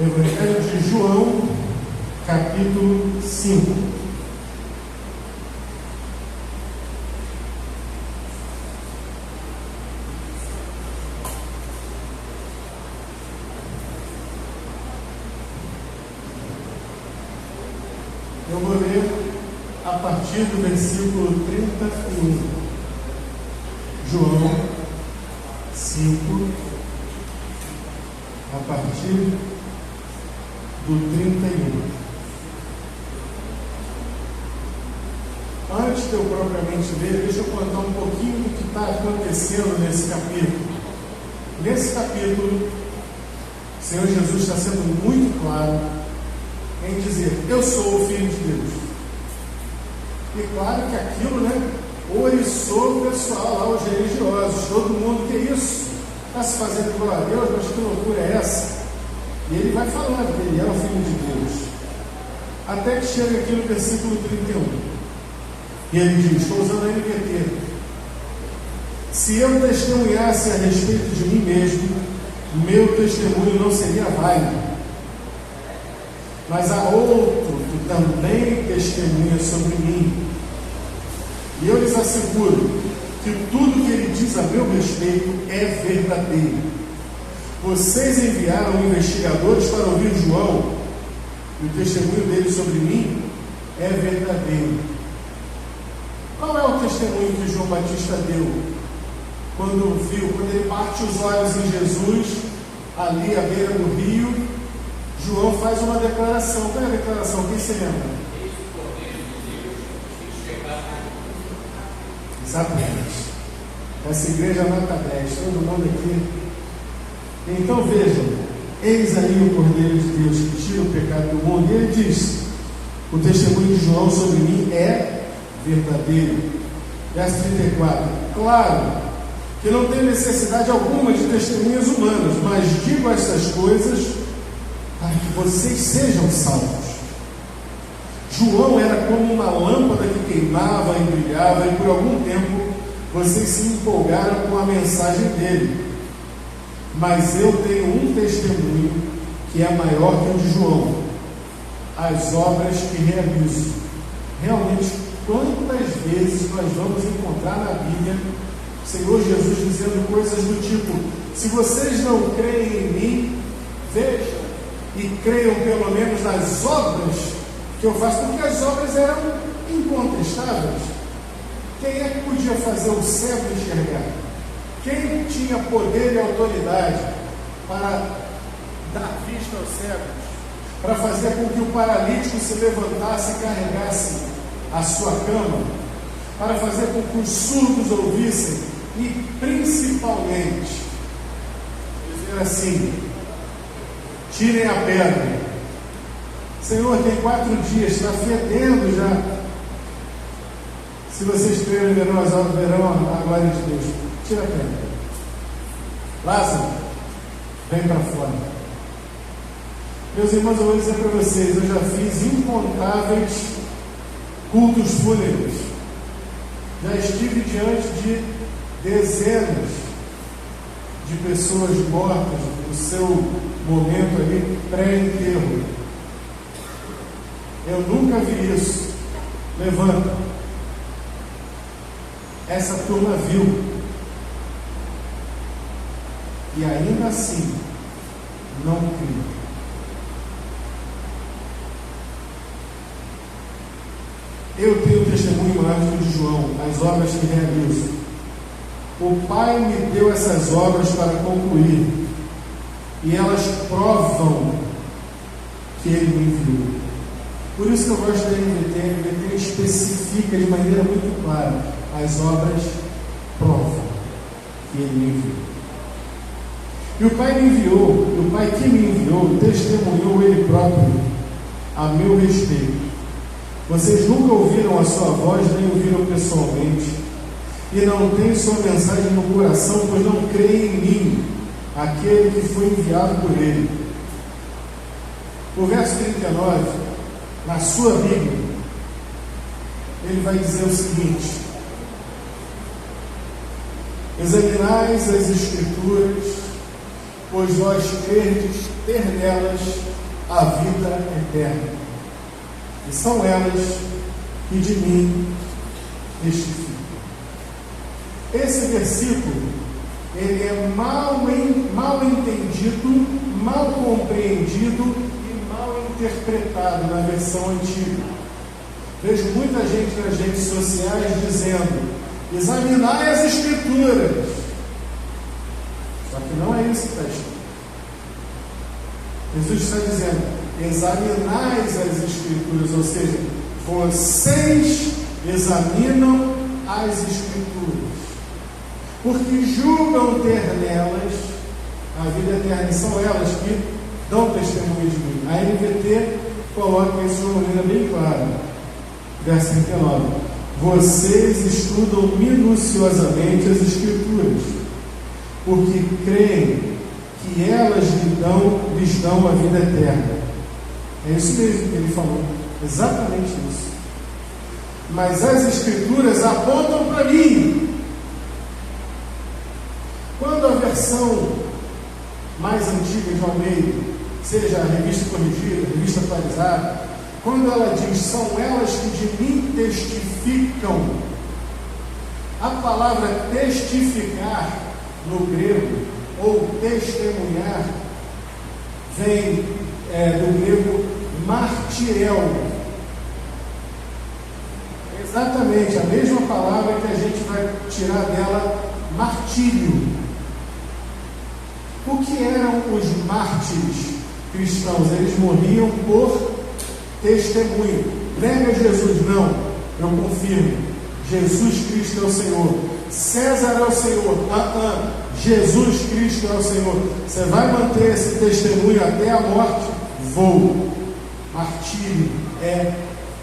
Evangelho de João, capítulo 5. Eu vou ler a partir do versículo 31. João 5, a partir do 31. Antes de eu propriamente ler, deixa eu contar um pouquinho do que está acontecendo nesse capítulo. Nesse capítulo, o Senhor Jesus está sendo muito claro em dizer: eu sou o Filho de Deus. E claro que aquilo, oriçou o pessoal lá, os religiosos, todo mundo, que é isso? Está se fazendo glória a Deus, mas que loucura é essa? E ele vai falando que ele é o Filho de Deus. Até que chega aqui no versículo 31. E ele diz, estou usando a NVT: se eu testemunhasse a respeito de mim mesmo, meu testemunho não seria válido. Mas há outro que também testemunha sobre mim. E eu lhes asseguro que tudo que ele diz a meu respeito é verdadeiro. Vocês enviaram investigadores para ouvir João, e o testemunho dele sobre mim é verdadeiro. Qual é o testemunho que João Batista deu? Quando ele parte os olhos em Jesus, ali à beira do rio, João faz uma declaração. Qual é a declaração? Quem se lembra? Exatamente. Essa igreja nota 10, todo mundo aqui. Então vejam, eis aí o Cordeiro de Deus que tira o pecado do mundo. E ele diz: o testemunho de João sobre mim é verdadeiro. Verso 34: claro que não tem necessidade alguma de testemunhas humanas, mas digo estas coisas para que vocês sejam salvos. João era como uma lâmpada que queimava e brilhava, e por algum tempo vocês se empolgaram com a mensagem dele. Mas eu tenho um testemunho que é maior que o de João: as obras que realizo. Realmente, quantas vezes nós vamos encontrar na Bíblia o Senhor Jesus dizendo coisas do tipo: se vocês não creem em mim, vejam e creiam pelo menos nas obras que eu faço, porque as obras eram incontestáveis. Quem é que podia fazer o cego enxergar? Quem tinha poder e autoridade para dar vista aos cegos, para fazer com que o paralítico se levantasse e carregasse a sua cama, para fazer com que os surdos ouvissem e, principalmente, dizer assim: tirem a pedra. Senhor, tem 4 dias, está fedendo já. Se vocês crerem, verão as obras, verão a glória de Deus. Tira a pedra. Lázaro, vem para fora. Meus irmãos, eu vou dizer para vocês: eu já fiz incontáveis cultos fúnebres. Já estive diante de dezenas de pessoas mortas no seu momento ali pré-enterro. Eu nunca vi isso. Levanta. Essa turma viu. E ainda assim não criou. Eu tenho testemunho maior do que o de João, as obras que realizo. O Pai me deu essas obras para concluir, e elas provam que Ele me enviou. Por isso que eu gosto da NVT. A NVT especifica de maneira muito clara: as obras provam que Ele me enviou. E o Pai me enviou, o Pai que me enviou testemunhou Ele próprio a meu respeito. Vocês nunca ouviram a sua voz, nem ouviram pessoalmente, e não têm sua mensagem no coração, pois não creem em mim, aquele que foi enviado por Ele. O verso 39, na sua Bíblia, ele vai dizer o seguinte: examinais as Escrituras, pois vós credes ter nelas a vida eterna. E são elas que de mim testificam. Esse versículo, ele é mal entendido, mal compreendido e mal interpretado na versão antiga. Vejo muita gente nas redes sociais dizendo: examinai as Escrituras. Só que não é isso que está escrito. Jesus está dizendo: examinai as Escrituras, ou seja, vocês examinam as Escrituras, porque julgam ter nelas a vida eterna, e são elas que dão testemunho de mim. A NVT coloca isso de uma maneira bem clara, verso 39: vocês estudam minuciosamente as Escrituras, porque creem que elas lhes dão a vida eterna. É isso mesmo que ele falou, exatamente isso. Mas as Escrituras apontam para mim. Quando a versão mais antiga de Almeida, seja a revista corrigida, a revista atualizada, quando ela diz: são elas que de mim testificam, a palavra testificar no grego, ou testemunhar, vem do grego martirel. Exatamente a mesma palavra que a gente vai tirar dela martírio. O que eram os mártires cristãos? Eles morriam por testemunho. Nega Jesus? Não, eu confirmo. Jesus Cristo é o Senhor. César é o Senhor. Jesus Cristo é o Senhor. Você vai manter esse testemunho até a morte? Vou. Martírio é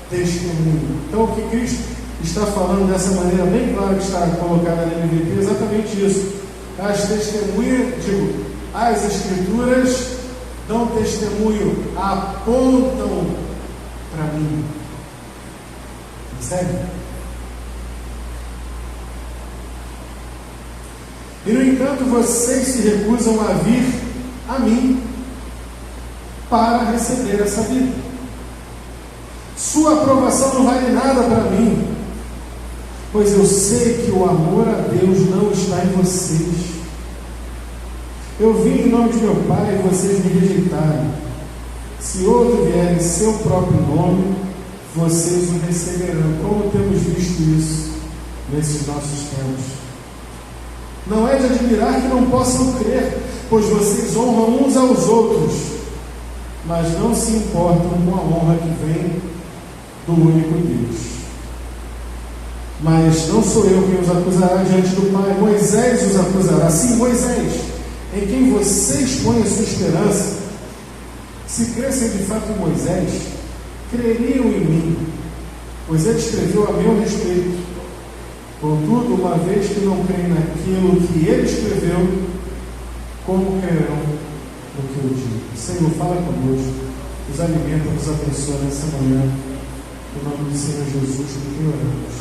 testemunho. Então, o que Cristo está falando dessa maneira bem clara, que está colocada na NVT, é exatamente isso. As testemunhas, as Escrituras dão testemunho, apontam para mim. Percebe? E no entanto, vocês se recusam a vir a mim para receber essa vida. Sua aprovação não vale nada para mim, pois eu sei que o amor a Deus não está em vocês. Eu vim em nome de meu Pai e vocês me rejeitaram. Se outro vier em seu próprio nome, vocês o receberão. Como temos visto isso nesses nossos tempos. Não é de admirar que não possam crer, pois vocês honram uns aos outros, mas não se importam com a honra que vem do único Deus. Mas não sou eu quem os acusará diante do Pai, Moisés os acusará. Sim, Moisés, em quem vocês põem a sua esperança. Se crescem de fato em Moisés, creriam em mim, pois ele escreveu a meu respeito. Contudo, uma vez que não creem naquilo que ele escreveu, como crerão no que eu digo? Senhor, fala conosco, nos alimenta, nos abençoa nessa manhã, no nome do Senhor Jesus, por quem oramos.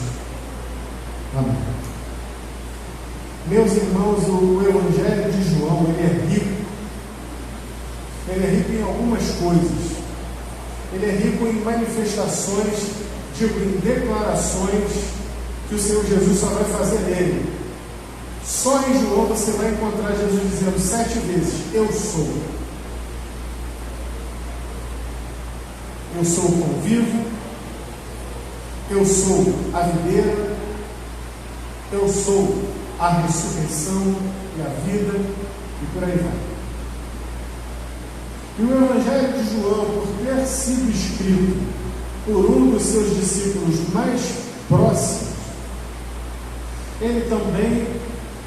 Amém. Meus irmãos, o Evangelho de João, ele é rico. Ele é rico em algumas coisas. Ele é rico em manifestações, em declarações que o Senhor Jesus só vai fazer nele. Só em João você vai encontrar Jesus dizendo 7 vezes: eu sou. Eu sou o pão vivo, eu sou a videira, eu sou a ressurreição e a vida, e por aí vai. E o Evangelho de João, por ter sido escrito por um dos seus discípulos mais próximos, ele também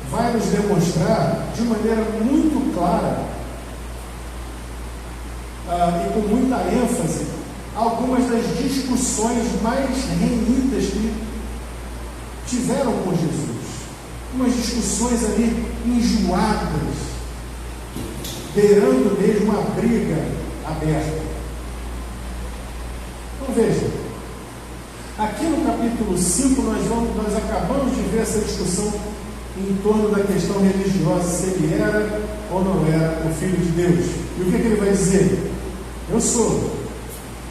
vai nos demonstrar de maneira muito clara e com muita ênfase algumas das discussões mais renhidas que tiveram com Jesus. Umas discussões ali enjoadas, beirando mesmo uma briga aberta. Então veja, aqui no capítulo 5 nós acabamos de ver essa discussão em torno da questão religiosa, se ele era ou não era o Filho de Deus. E o que ele vai dizer? Eu sou.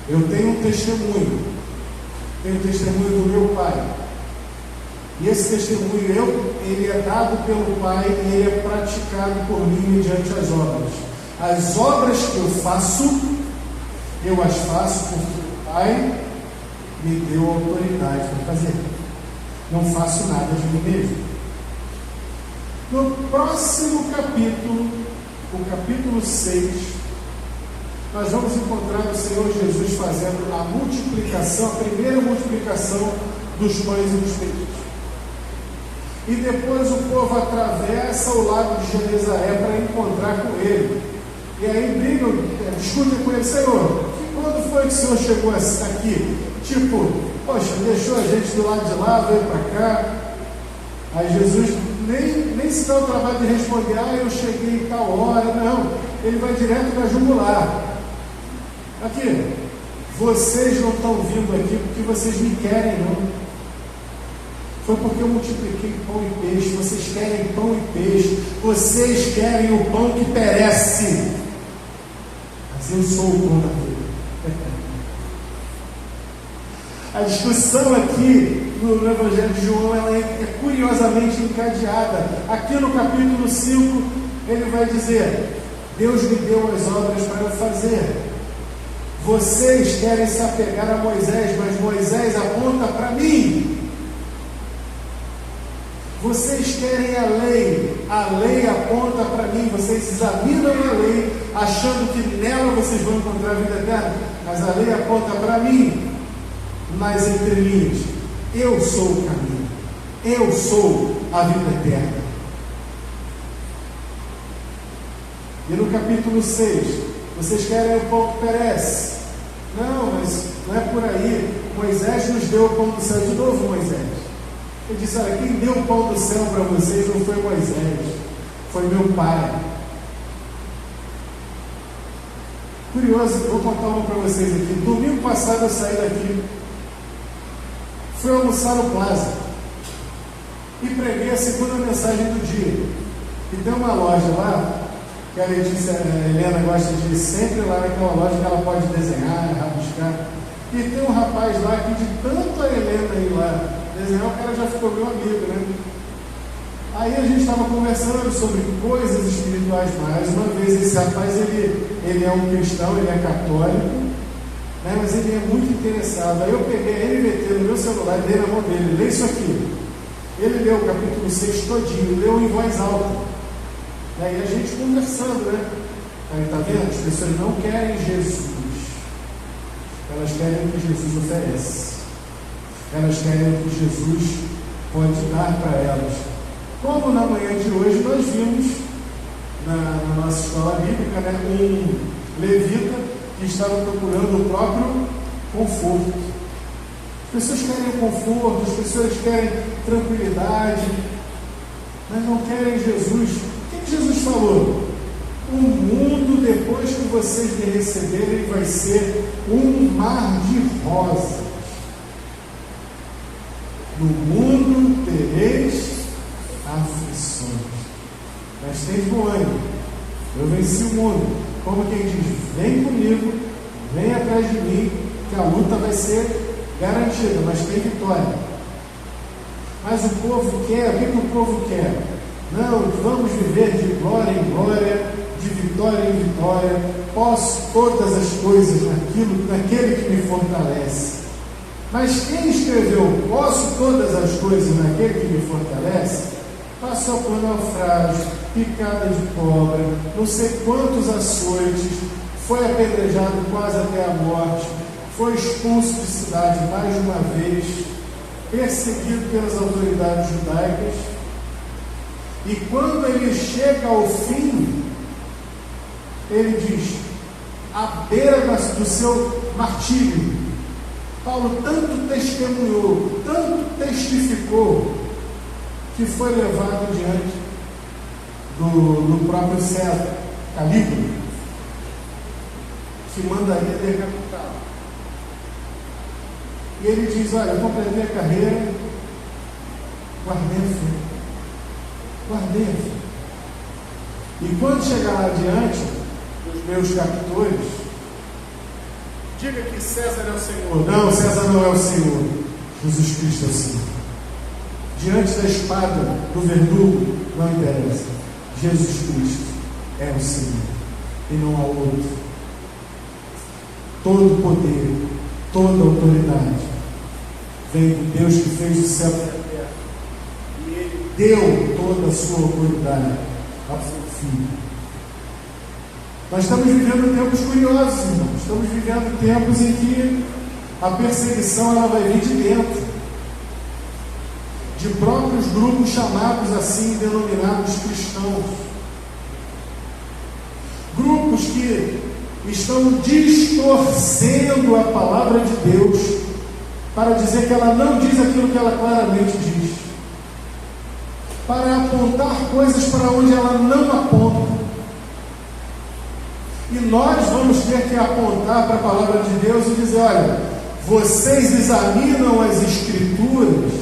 Eu tenho um testemunho. Tenho o testemunho do meu Pai. E esse testemunho, ele é dado pelo Pai e ele é praticado por mim mediante as obras. As obras que eu faço, eu as faço porque o Pai me deu autoridade para fazer. Não faço nada de mim mesmo. No próximo capítulo, o capítulo 6, nós vamos encontrar o Senhor Jesus fazendo a multiplicação, a primeira multiplicação dos pães e dos peixes. E depois o povo atravessa o lago de Genezaré para encontrar com ele. E aí brigam, discutem com ele: Senhor, quando foi que o Senhor chegou aqui? Tipo, poxa, deixou a gente do lado de lá, veio para cá. Aí Jesus nem se dá o trabalho de responder: eu cheguei em tal hora. Não, ele vai direto para jugular. Aqui, vocês não estão vindo aqui porque vocês me querem, não. Foi porque eu multipliquei pão e peixe. Vocês querem pão e peixe. Vocês querem o pão que perece. Mas eu sou o pão da vida. A discussão aqui no Evangelho de João, ela é curiosamente encadeada. Aqui no capítulo 5, ele vai dizer: Deus me deu as obras para eu fazer. Vocês querem se apegar a Moisés, mas Moisés aponta para mim. Vocês querem a lei aponta para mim. Vocês examinam a lei, achando que nela vocês vão encontrar a vida eterna, mas a lei aponta para mim. Nas entrelinhas, eu sou o caminho, eu sou a vida eterna. E no capítulo 6, vocês querem o pão que perece? Não, mas não é por aí. Moisés nos deu o pão do céu. De novo Moisés. Ele disse: olha, quem deu o pão do céu para vocês não foi Moisés, foi meu Pai. Curioso, vou contar uma para vocês aqui. Domingo passado eu saí daqui, fui almoçar no Plaza e preguei a segunda mensagem do dia. E tem uma loja lá que a Helena gosta de ir sempre lá naquela loja que ela pode desenhar, rabiscar. E tem um rapaz lá que, de tanto a Helena ir lá desenhar, o cara já ficou meu amigo, né? Aí a gente estava conversando sobre coisas espirituais mais. Uma vez, esse rapaz, ele é um cristão, ele é católico, né? Mas ele é muito interessado. Aí eu peguei ele, meti no meu celular, dei na mão dele: lê isso aqui. Ele leu o capítulo 6 todinho, leu em voz alta. E aí a gente conversando, né? Aí está vendo? As pessoas não querem Jesus, elas querem o que Jesus oferece. Elas querem o que Jesus pode dar para elas. Como na manhã de hoje nós vimos na nossa escola bíblica, né, um levita que estava procurando o próprio conforto. As pessoas querem o conforto, as pessoas querem tranquilidade, mas não querem Jesus. O que Jesus falou? O mundo, depois que vocês me receberem, vai ser um mar de rosas. No mundo tereis aflições, mas tem bom ânimo. Eu venci o mundo. Como quem diz: vem comigo, vem atrás de mim, que a luta vai ser garantida, mas tem vitória. Mas o povo quer, o que o povo quer? Não, vamos viver de glória em glória, de vitória em vitória. Posso todas as coisas naquele que me fortalece. Mas quem escreveu posso todas as coisas naquele que me fortalece, passou por naufrágio, picada de cobra, não sei quantos açoites, foi apedrejado quase até a morte, foi expulso de cidade mais de uma vez, perseguido pelas autoridades judaicas. E quando ele chega ao fim, ele diz: à beira do seu martírio, Paulo tanto testemunhou, tanto testificou, que foi levado diante do próprio César, Calígula, que mandaria decapitá-lo. E ele diz: olha, eu completei a carreira, guardei a fé. Guardei a fé. E quando chegar lá diante dos meus captores, diga que César é o Senhor. Não, César não é o Senhor. Jesus Cristo é o Senhor. Diante da espada do verdugo, não interessa. Jesus Cristo é o Senhor e não há outro. Todo poder, toda autoridade vem do Deus que fez o céu e a terra. E Ele deu toda a sua autoridade ao seu Filho. Nós estamos vivendo tempos curiosos, irmãos. Estamos vivendo tempos em que a perseguição ela vai vir de dentro, de próprios grupos chamados assim, denominados cristãos. Grupos que estão distorcendo a palavra de Deus para dizer que ela não diz aquilo que ela claramente diz, para apontar coisas para onde ela não aponta. E nós vamos ter que apontar para a palavra de Deus e dizer: olha, vocês examinam as Escrituras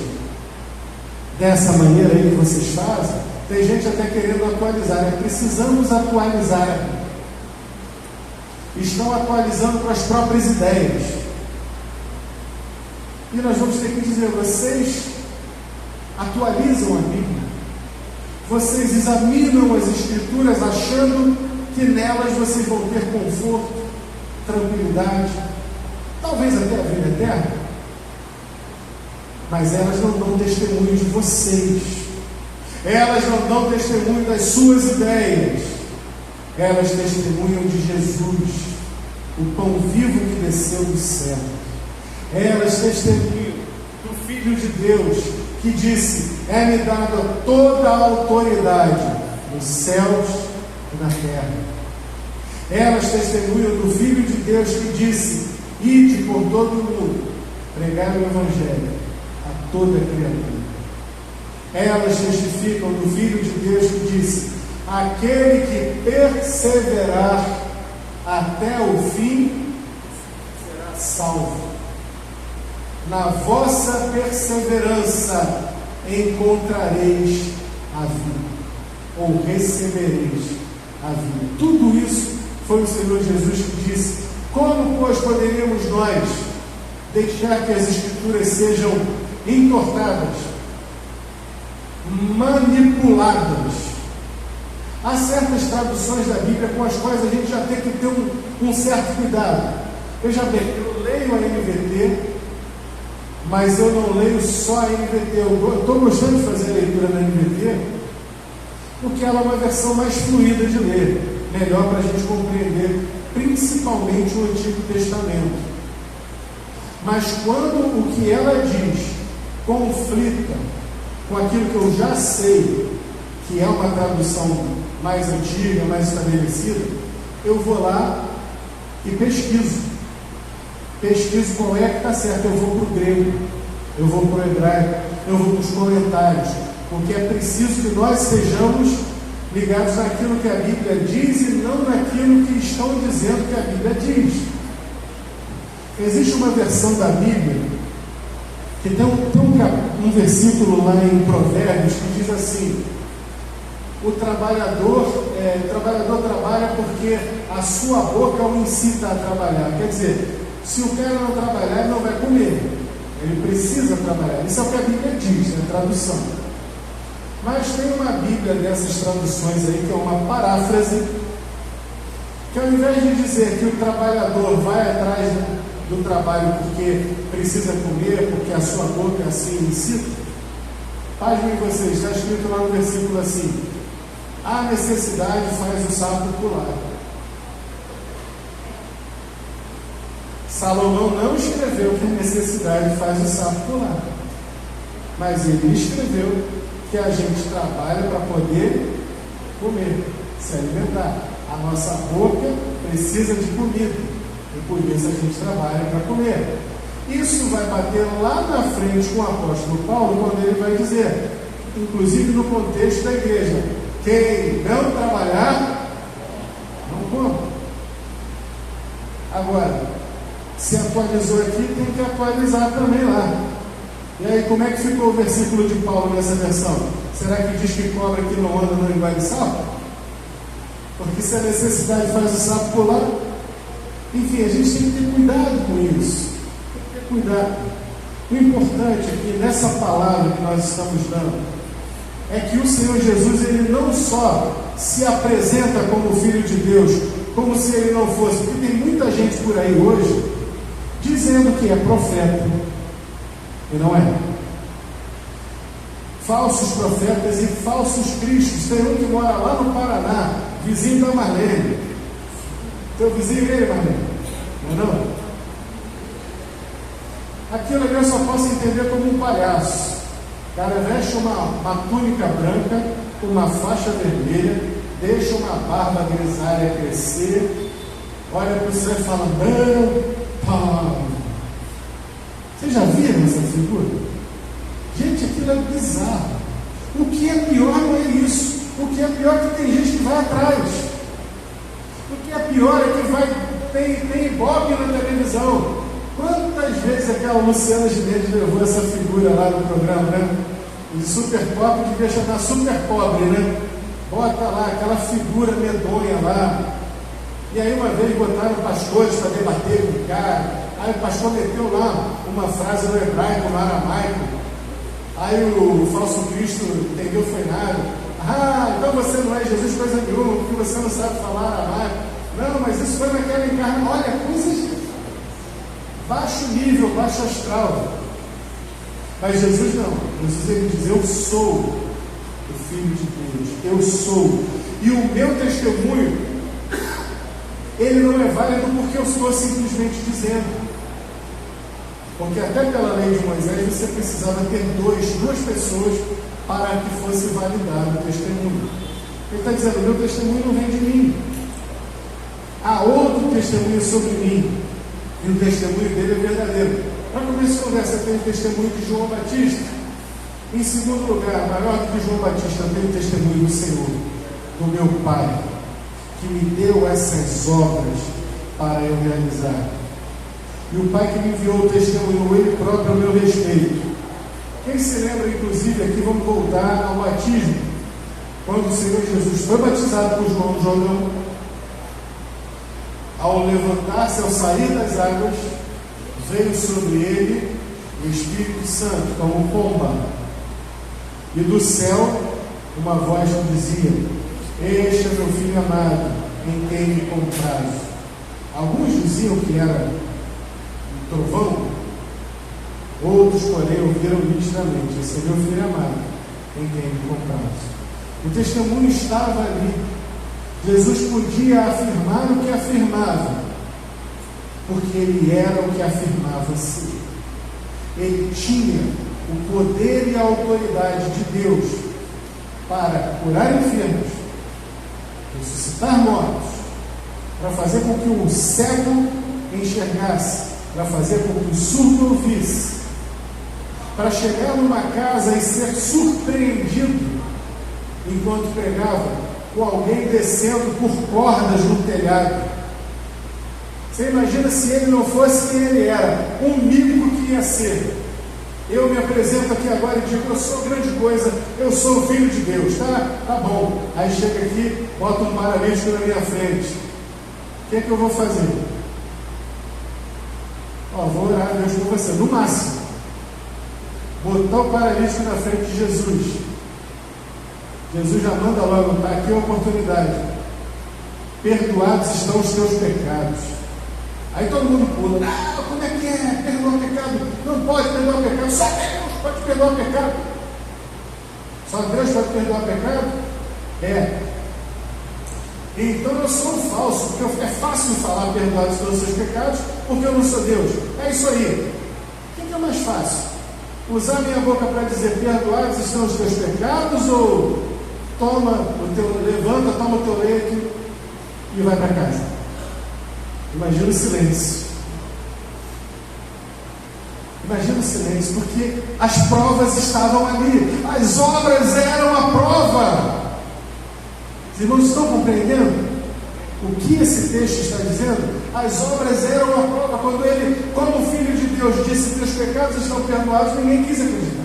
dessa maneira aí que vocês fazem. Tem gente até querendo atualizar, né? Precisamos atualizar. Estão atualizando com as próprias ideias. E nós vamos ter que dizer: vocês atualizam a Bíblia, vocês examinam as Escrituras achando que nelas vocês vão ter conforto, tranquilidade, talvez até a vida eterna, mas elas não dão testemunho de vocês, elas não dão testemunho das suas ideias, elas testemunham de Jesus, o pão vivo que desceu do céu. Elas testemunham do Filho de Deus, que disse: é-me dada toda a autoridade nos céus e na terra. Elas testemunham do Filho de Deus, que disse: ide por todo o mundo, pregar o Evangelho a toda criatura. Elas testificam do Filho de Deus, que disse: aquele que perseverar até o fim será salvo. Na vossa perseverança encontrareis a vida, ou recebereis a vida. Tudo isso foi o Senhor Jesus que disse. Como, pois, poderíamos nós deixar que as Escrituras sejam entortadas, manipuladas? Há certas traduções da Bíblia com as quais a gente já tem que ter um certo cuidado. Veja bem, eu leio a NVT, mas eu não leio só a NVT. Eu estou gostando de fazer a leitura da NVT, porque ela é uma versão mais fluida de ler, melhor para a gente compreender, principalmente o Antigo Testamento. Mas quando o que ela diz conflita com aquilo que eu já sei, que é uma tradução mais antiga, mais estabelecida, eu vou lá e pesquiso qual é que está certo. Eu vou para o grego, eu vou para o hebraico, eu vou para os comentários, porque é preciso que nós sejamos ligados naquilo que a Bíblia diz e não naquilo que estão dizendo que a Bíblia diz. Existe uma versão da Bíblia que tem um versículo lá em Provérbios que diz assim: o trabalhador trabalha porque a sua boca o incita a trabalhar. Quer dizer, se o cara não trabalhar, ele não vai comer, ele precisa trabalhar. Isso é o que a Bíblia diz, a tradução. Mas tem uma Bíblia dessas traduções aí, que é uma paráfrase, que ao invés de dizer que o trabalhador vai atrás do trabalho porque precisa comer, porque a sua boca assim incita, pasmem vocês, está escrito lá no versículo assim: a necessidade faz o sapo pular. Salomão não escreveu que a necessidade faz o sapo pular, mas ele escreveu que a gente trabalha para poder comer, se alimentar. A nossa boca precisa de comida, e por isso a gente trabalha para comer. Isso vai bater lá na frente com o apóstolo Paulo, quando ele vai dizer, inclusive no contexto da igreja: quem não trabalhar, não come. Agora, se atualizou aqui, tem que atualizar também lá. E aí, como é que ficou o versículo de Paulo nessa versão? Será que diz que cobra que não anda não engole sapo? Porque se a necessidade faz o sapo pular, enfim, a gente tem que ter cuidado com isso. Tem que ter cuidado. O importante aqui nessa palavra que nós estamos dando é que o Senhor Jesus, ele não só se apresenta como Filho de Deus, como se ele não fosse, porque tem muita gente por aí hoje dizendo que é profeta e não é. Falsos profetas e falsos cristos. Tem um que mora lá no Paraná, vizinho da Marlene. Teu vizinho ele, Marlene? Não? Aquilo ali eu só posso entender como um palhaço. O cara veste uma túnica branca, uma faixa vermelha, deixa uma barba grisalha crescer, olha para o céu e fala, não, Paulo. Vocês já viram essa figura? Gente, aquilo é bizarro. O que é pior não é isso. O que é pior é que tem gente que vai atrás. O que é pior é que tem ibope na televisão. Quantas vezes aquela Luciana Gimenez levou essa figura lá no programa, né? De super pobre, devia chamar super pobre, né? Bota lá aquela figura medonha lá. E aí uma vez botaram pastores para debater com o cara. Aí o pastor meteu lá uma frase no hebraico, no aramaico. Aí o falso Cristo entendeu, foi nada. Ah, então você não é Jesus coisa nenhuma, porque você não sabe falar aramaico. Não, mas isso foi naquela encarnação. Olha, coisas baixo nível, baixo astral. Mas Jesus não. Jesus ele diz, eu sou o Filho de Deus. Eu sou. E o meu testemunho, ele não é válido porque eu estou simplesmente dizendo. Porque até pela lei de Moisés você precisava ter duas pessoas para que fosse validado o testemunho. Ele está dizendo, meu testemunho não vem de mim. Há outro testemunho sobre mim. E o testemunho dele é verdadeiro. Para começar a conversa, tem o testemunho de João Batista. Em segundo lugar, maior do que João Batista, tem o testemunho do Senhor, do meu Pai, que me deu essas obras para eu realizar. E o Pai que me enviou o testemunho, ele próprio ao meu respeito. Quem se lembra, inclusive, aqui vamos voltar ao batismo. Quando o Senhor Jesus foi batizado por João no Jordão, ao levantar-se, ao sair das águas, veio sobre ele o Espírito Santo, como pomba. E do céu, uma voz que dizia, este é meu filho amado, em quem me comprazo. Alguns diziam que era trovão, outros, porém, ouviram nitidamente, esse é meu filho amado, em quem me comprazo. O testemunho estava ali. Jesus podia afirmar o que afirmava, porque ele era o que afirmava ser. Ele tinha o poder e a autoridade de Deus para curar enfermos, ressuscitar mortos, para fazer com que o cego enxergasse, para fazer com que o surdo ouvisse, para chegar numa casa e ser surpreendido enquanto pregava, com alguém descendo por cordas no telhado. Você imagina se ele não fosse quem ele era, um mímico que ia ser. Eu me apresento aqui agora e digo, eu sou grande coisa, eu sou o Filho de Deus, tá bom. Aí chega aqui, bota um paralítico na minha frente. O que é que eu vou fazer? Vou orar a Deus por você, no máximo. Botar o paralítico na frente de Jesus. Jesus já manda logo, está aqui a oportunidade. Perdoados estão os teus pecados. Aí todo mundo pula. Não, como é que é? Perdoar o pecado? Não pode perdoar o pecado. Só Deus pode perdoar o pecado. Só Deus pode perdoar o pecado? É. Então eu sou um falso, porque é fácil falar perdoados todos os seus pecados, porque eu não sou Deus. É isso aí. O que é mais fácil? Usar minha boca para dizer perdoados estão os teus pecados, ou levanta, toma o teu leito e vai para casa? Imagina o silêncio. Imagina o silêncio, porque as provas estavam ali, as obras eram a prova. Os irmãos estão compreendendo o que esse texto está dizendo? As obras eram a prova. Quando ele, como Filho de Deus, disse que os pecados estão perdoados, ninguém quis acreditar.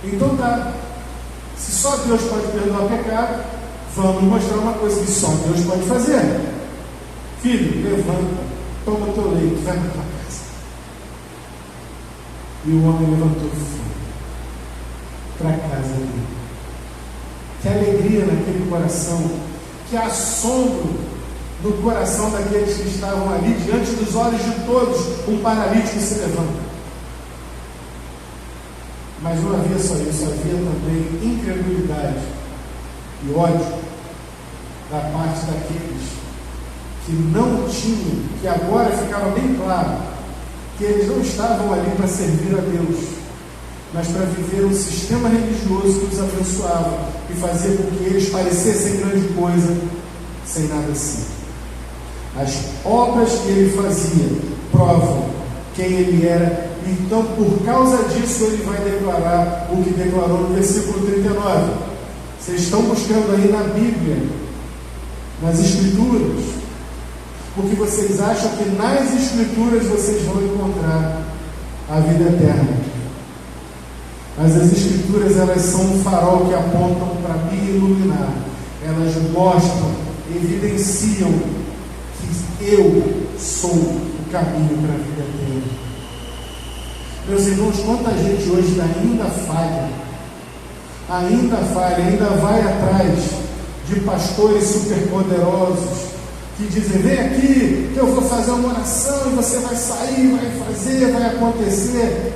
Então tá, Se só Deus pode perdoar o pecado, vamos mostrar uma coisa que só Deus pode fazer. Filho, levanta, toma o teu leito, vai para tua casa. E o homem levantou e foi para a casa dele. Que alegria naquele coração, que assombro no coração daqueles que estavam ali, diante dos olhos de todos, um paralítico se levanta. Mas não havia só isso, havia também incredulidade e ódio da parte daqueles que não tinham, que agora ficava bem claro, que eles não estavam ali para servir a Deus, mas para viver um sistema religioso que os abençoava e fazia com que eles parecessem grande coisa, sem nada assim. As obras que ele fazia provam quem ele era, então por causa disso ele vai declarar o que declarou no versículo 39. Vocês estão buscando aí na Bíblia, nas Escrituras, porque vocês acham que nas Escrituras vocês vão encontrar a vida eterna. Mas as Escrituras, elas são um farol que apontam para me iluminar. Elas mostram, evidenciam que eu sou o caminho para a vida eterna. Meus irmãos, quanta gente hoje ainda ainda vai atrás de pastores superpoderosos que dizem: vem aqui que eu vou fazer uma oração e você vai sair, vai fazer, vai acontecer.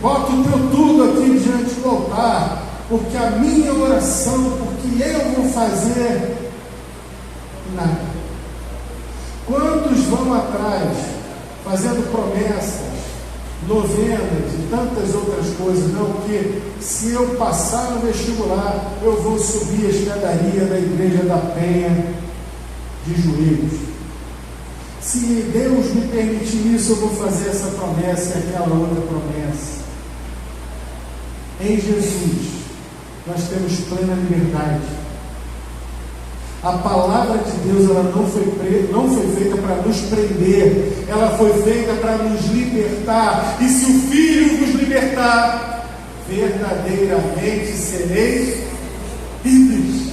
Bota o teu tudo aqui diante do altar, porque a minha oração, porque eu vou fazer nada. Quantos vão atrás fazendo promessas, novenas e tantas outras coisas? Não, porque se eu passar no vestibular, eu vou subir a escadaria da Igreja da Penha de joelhos. Se Deus me permitir isso, eu vou fazer essa promessa e aquela outra promessa. Em Jesus, nós temos plena liberdade. A palavra de Deus, ela não foi feita para nos prender, ela foi feita para nos libertar. E se o Filho vos libertar, verdadeiramente sereis livres.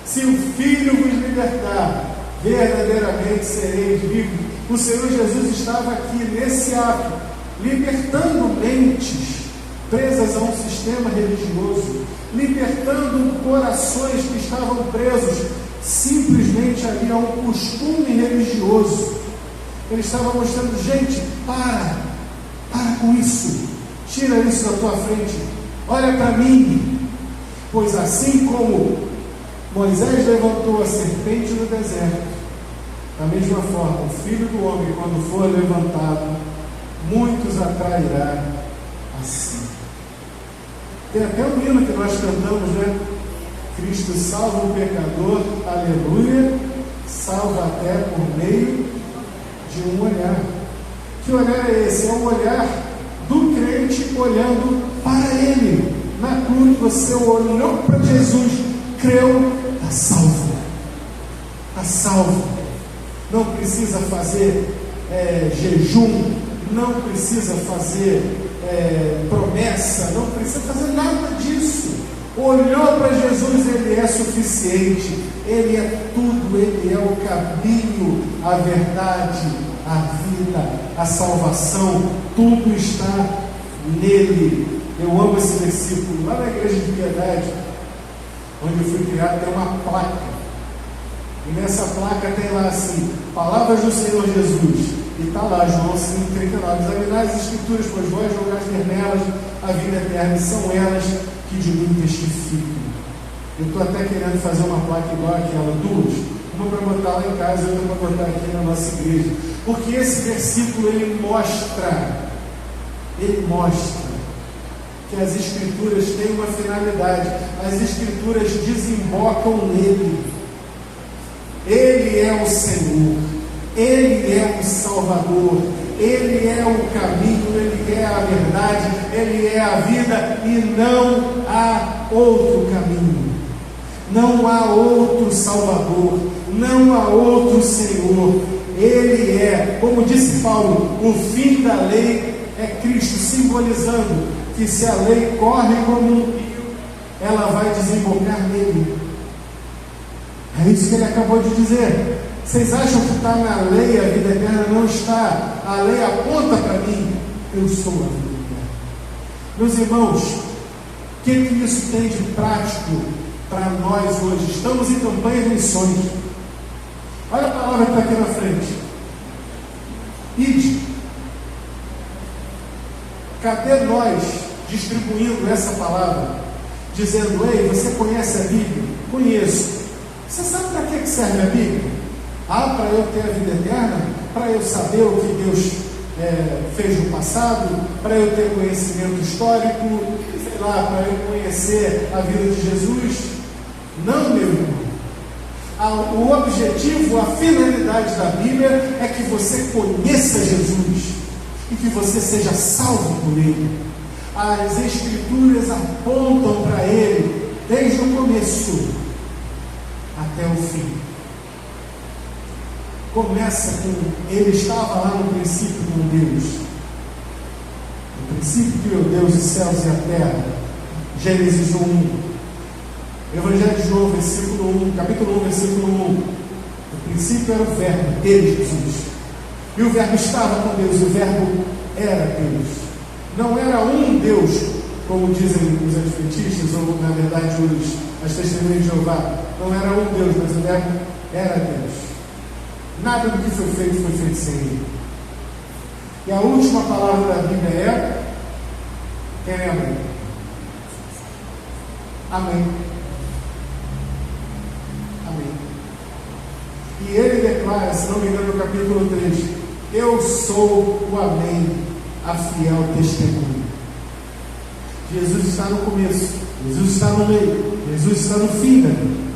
Se o Filho vos libertar, verdadeiramente sereis livres. O Senhor Jesus estava aqui nesse ato, libertando mentes presas a um sistema religioso, libertando corações que estavam presos simplesmente ali a um costume religioso. Ele estava mostrando: gente, para com isso, tira isso da tua frente, olha para mim, pois assim como Moisés levantou a serpente no deserto, da mesma forma o Filho do Homem, quando for levantado, muitos atrairá assim. Tem até um hino que nós cantamos, né? Cristo salva o pecador, aleluia, salva até por meio de um olhar. Que olhar é esse? É um olhar do crente olhando para Ele. Na cruz você olhou para Jesus, creu, está salvo. Está salvo. Não precisa fazer jejum, não precisa fazer promessa, não precisa fazer nada disso. Olhou para Jesus, Ele é suficiente, Ele é tudo, Ele é o caminho, a verdade, a vida, a salvação, tudo está nele. Eu amo esse versículo. Lá na Igreja de Piedade, onde eu fui criado, tem uma placa, e nessa placa tem lá assim: palavras do Senhor Jesus. E está lá, João 5,39. Examinar as Escrituras, pois vós julgaste nelas a vida eterna, e são elas que de mim testificam. Eu estou até querendo fazer uma placa igual àquela, duas, uma para botar lá em casa e outra para botar aqui na nossa igreja, porque esse versículo ele mostra que as Escrituras têm uma finalidade. As Escrituras desembocam nele. Ele é o Senhor, Ele é o Salvador, Ele é o caminho, Ele é a verdade, Ele é a vida, e não há outro caminho, não há outro Salvador, não há outro Senhor. Ele é, como disse Paulo, o fim da lei é Cristo, simbolizando que se a lei corre como um rio, ela vai desembocar nele. É isso que ele acabou de dizer. Vocês acham que está na lei a vida eterna? Não está. A lei aponta para mim. Eu sou a vida eterna. Meus irmãos, o que isso tem de prático para nós hoje? Estamos em campanha de missões. Olha a palavra que está aqui na frente. Ide. Cadê nós distribuindo essa palavra? Dizendo, ei, você conhece a Bíblia? Conheço. Você sabe para que serve a Bíblia? Para eu ter a vida eterna? Para eu saber o que Deus fez no passado? Para eu ter conhecimento histórico? Sei lá, para eu conhecer a vida de Jesus? Não, meu irmão. O objetivo, a finalidade da Bíblia é que você conheça Jesus e que você seja salvo por Ele. As Escrituras apontam para Ele desde o começo até o fim. Começa com Ele estava lá no princípio com Deus. No princípio criou Deus os céus e a terra. Gênesis 1. Evangelho de João, capítulo 1, versículo 1. No princípio era o Verbo, Ele, Jesus. E o Verbo estava com Deus, e o Verbo era Deus. Não era um Deus, como dizem os adventistas, ou na verdade as testemunhas de Jeová. Não era um Deus, mas o Verbo era Deus. Nada do que foi feito sem Ele. E a última palavra da Bíblia é: quem lembra? Amém. Amém. E ele declara, se não me engano, no capítulo 3: eu sou o Amém, a fiel testemunha. Jesus está no começo, Jesus está no meio, Jesus está no fim da vida.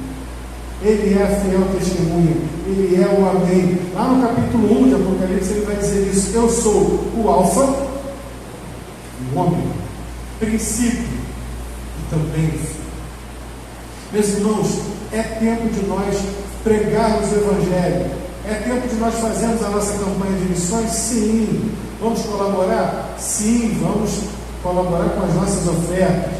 Ele é a fiel testemunha, Ele é o Amém. Lá no capítulo 1 de Apocalipse ele vai dizer isso: eu sou o Alfa, o homem, princípio e também o fim. Meus irmãos, é tempo de nós pregarmos o Evangelho. É tempo de nós fazermos a nossa campanha de missões? Sim. Vamos colaborar? Sim, vamos colaborar com as nossas ofertas.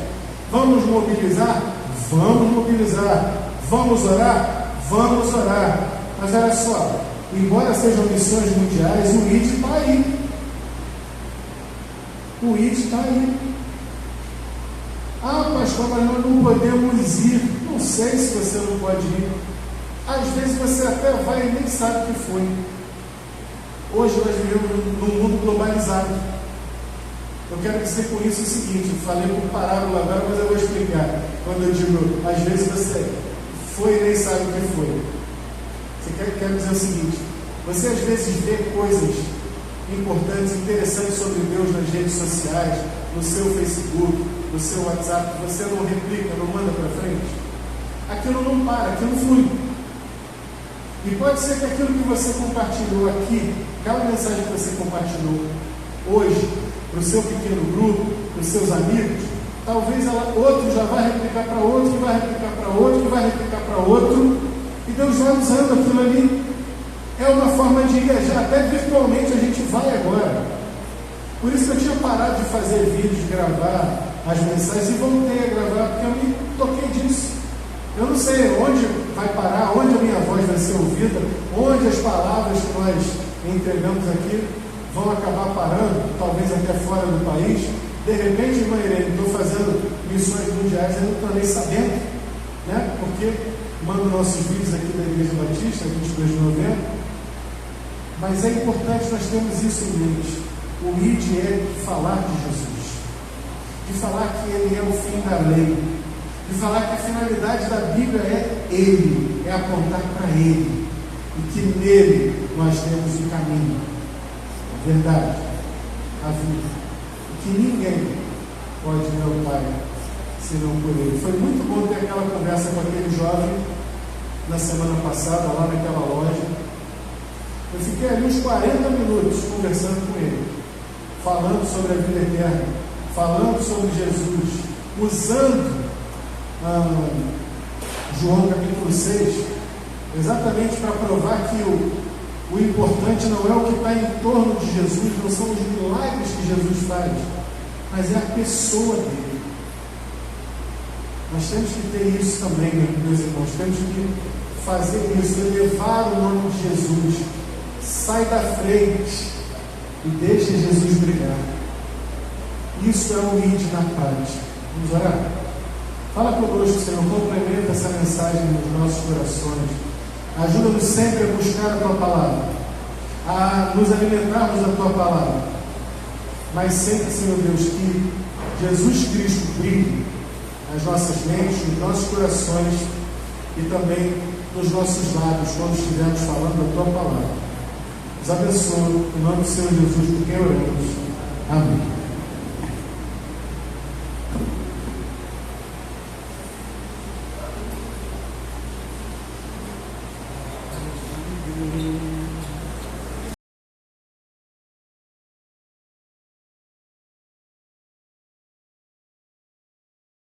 Vamos mobilizar? Vamos mobilizar. Vamos orar? Vamos orar. Mas olha só, embora sejam missões mundiais, o ID está aí. O ID está aí. Pastor, mas nós não podemos ir. Não sei se você não pode ir. Às vezes você até vai e nem sabe o que foi. Hoje nós vivemos num mundo globalizado. Eu quero dizer com isso o seguinte: eu falei por parábola agora, mas eu vou explicar. Quando eu digo, às vezes você foi e nem sabe o que foi. Você quer dizer o seguinte: você às vezes vê coisas importantes, interessantes sobre Deus nas redes sociais, no seu Facebook, no seu WhatsApp, que você não replica, não manda para frente. Aquilo não para, aquilo flui. E pode ser que aquilo que você compartilhou aqui, aquela mensagem que você compartilhou hoje, para o seu pequeno grupo, para os seus amigos, talvez outro já vai replicar para outro, que vai replicar para outro, que vai replicar para outro, e Deus vai usando aquilo ali. É uma forma de engajar, até virtualmente a gente vai agora. Por isso que eu tinha parado de fazer vídeos, gravar as mensagens, e voltei a gravar, porque eu me toquei disso. Eu não sei onde vai parar, onde a minha voz vai ser ouvida, onde as palavras que nós entregamos aqui vão acabar parando, talvez até fora do país. De repente, irmã Irene, estou fazendo missões mundiais, eu não estou nem sabendo, né? Porque mando nossos vídeos aqui da Igreja Batista, 22 de novembro. Mas é importante nós termos isso em mente. O ID é de falar de Jesus, de falar que Ele é o fim da lei, de falar que a finalidade da Bíblia é Ele, é apontar para Ele, e que nele nós temos o caminho, a verdade, a vida, e que ninguém pode ver o Pai senão por Ele. Foi muito bom ter aquela conversa com aquele jovem na semana passada, lá naquela loja. Eu fiquei ali uns 40 minutos conversando com ele, falando sobre a vida eterna, falando sobre Jesus, usando João capítulo 6, exatamente para provar que o importante não é o que está em torno de Jesus, não são os milagres que Jesus faz, mas é a pessoa dele. Nós temos que ter isso também, meus irmãos. Temos que fazer isso, elevar o nome de Jesus. Sai da frente e deixa Jesus brilhar. Isso é o ide na paz. Vamos orar? Fala conosco, Senhor. Complementa essa mensagem nos nossos corações. Ajuda-nos sempre a buscar a Tua palavra, a nos alimentarmos da Tua palavra. Mas sempre, Senhor Deus, que Jesus Cristo brilhe nas nossas mentes, nos nossos corações e também nos nossos lábios, quando estivermos falando da Tua palavra. Nos abençoe, em nome do Senhor Jesus, por quem oramos. Amém.